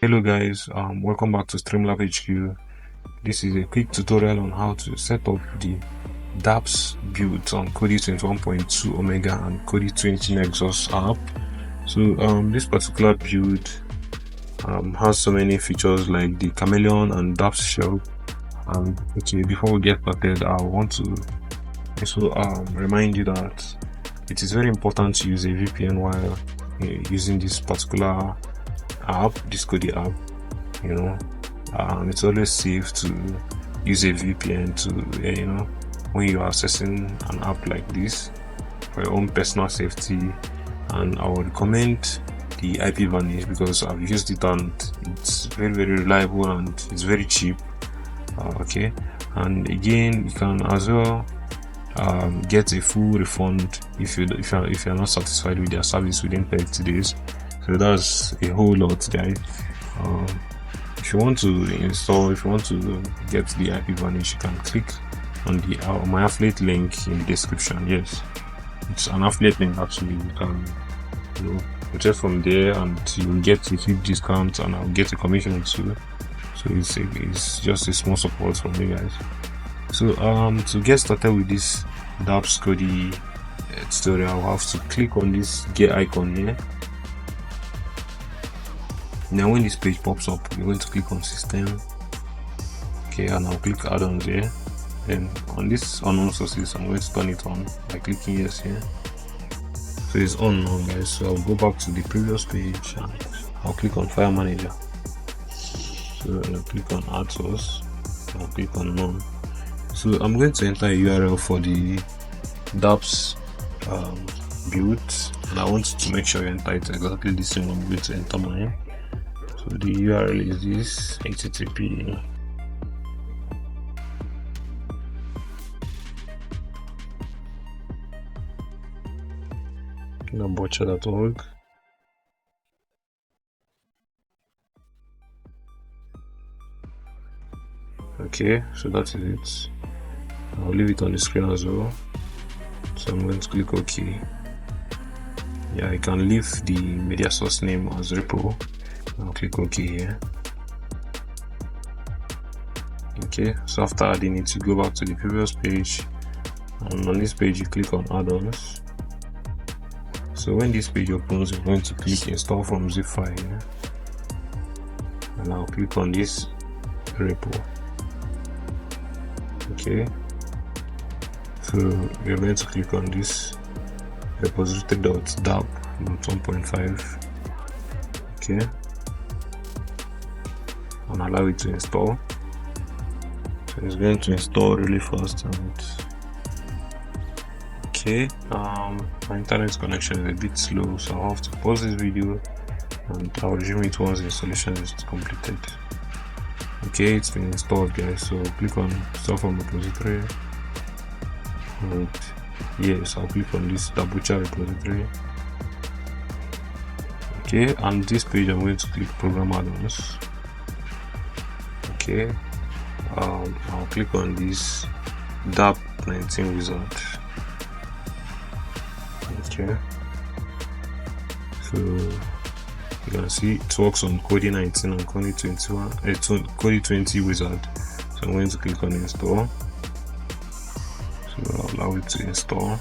Hello guys, welcome back to Streamlab HQ. This is a quick tutorial on how to set up the dApps build on Kodi 21.2 Omega and Kodi 20 Nexus app. So this particular build has so many features like the chameleon and dApps shell. Okay, before we get started, I want to also remind you that it is very important to use a VPN while using this particular app, this Kodi app. It's always safe to use a VPN to when you are accessing an app like this for your own personal safety. And I would recommend the IP vanish because I've used it and it's very reliable and it's very cheap. Okay, and again, you can as well get a full refund if you're not satisfied with their service within 30 days. So that's a whole lot, guys. If you want to get the IP vanish, you can click on the my affiliate link in the description. Yes, it's an affiliate link actually. You can purchase from there and you'll get a huge discount and I'll get a commission too. So it's just a small support from you guys. So to get started with this dApps Kodi tutorial, I'll have to click on this gear icon here. Now when this page pops up, you're going to click on system. Okay, and I'll click add-ons here. Then on this unknown sources, I'm going to turn it on by clicking yes here. So it's on now, guys. So I'll go back to the previous page and I'll click on file manager. So I'll click on add source. I'll click on none. So I'm going to enter a URL for the dApps build, and I want to make sure you enter it exactly the same. I'm going to enter mine. So the URL is this: http Dabutcher.org. Okay, so that is it. I'll leave it on the screen as well. So I'm going to click OK. Yeah, I can leave the media source name as repo. I'll click OK here. Okay, so after adding it, you go back to the previous page, and on this page you click on add-ons. So when this page opens, you're going to click install from zip file here, and I'll click on this repo. Okay, so we're going to click on this repository.dap.1.5. okay, and allow it to install. So it's going to install really fast. And okay, my internet connection is a bit slow, so I'll have to pause this video and I'll resume it once the installation is completed. Okay, it's been installed, guys. So click on install from repository, and yes, I'll click on this Dabutcher repository. Okay, and this page I'm going to click program add-ons. Okay, I'll click on this DAP 19 wizard. Okay, so you can see it works on Kodi 19 and Kodi 21, Kodi 20 wizard. So I'm going to click on install. So I'll allow it to install.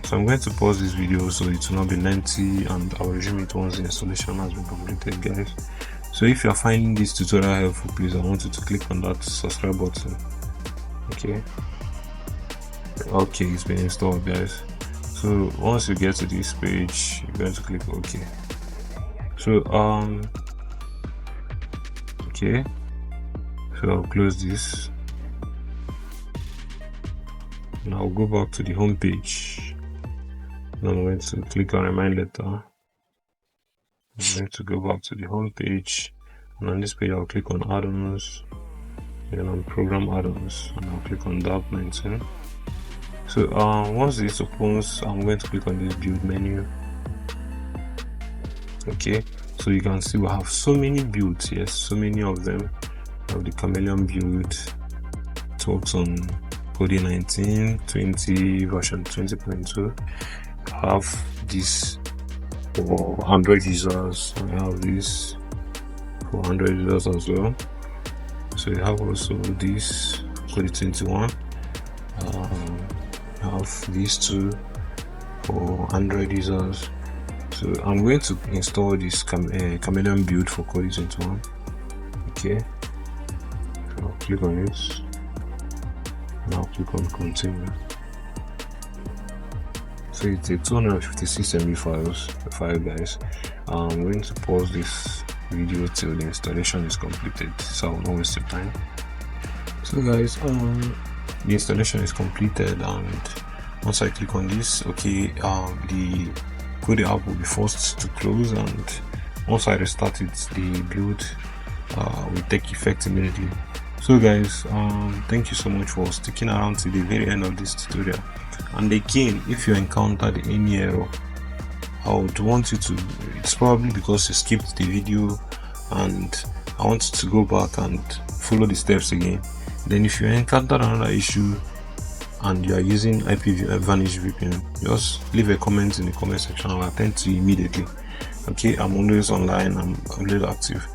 So I'm going to pause this video so it will not be lengthy, and I'll resume it once the installation has been completed, guys. So if you are finding this tutorial helpful, please, I want you to click on that subscribe button. Okay, it's been installed, guys. So once you get to this page, you're going to click OK. So okay, so I'll close this and I'll go back to the home page. Now I'm going to click on remind letter. I'm going to go back to the home page, and on this page I'll click on add-ons, then on program add-ons, and I'll click on DAP 19. So once this opens, I'm going to click on this build menu. Okay, so you can see we have so many builds. Yes, so many of them. We have the chameleon build. It works on Kodi 19, 20 version 20.2. Have this for Android users. We have this for Android users as well. So you have also this Kodi 21. I have these two for Android users. So I'm going to install this chameleon build for Kodi 21. Okay, so I'll click on it. Now click on continue. So it's a 256 MB file, guys. I'm going to pause this video till the installation is completed, so I will not waste your time. So guys, the installation is completed, and once I click on this, okay, the Kodi app will be forced to close, and once I restart it, the build will take effect immediately. So guys, thank you so much for sticking around to the very end of this tutorial. And again, if you encountered any error, I would want you to, it's probably because you skipped the video, and I want you to go back and follow the steps again. Then if you encountered another issue and you are using Vanish VPN, just leave a comment in the comment section. I'll attend to you immediately. Okay, I'm always online, I'm always active.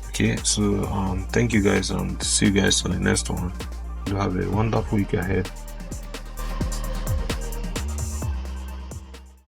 Okay, so thank you guys, and see you guys on the next one. You have a wonderful week ahead.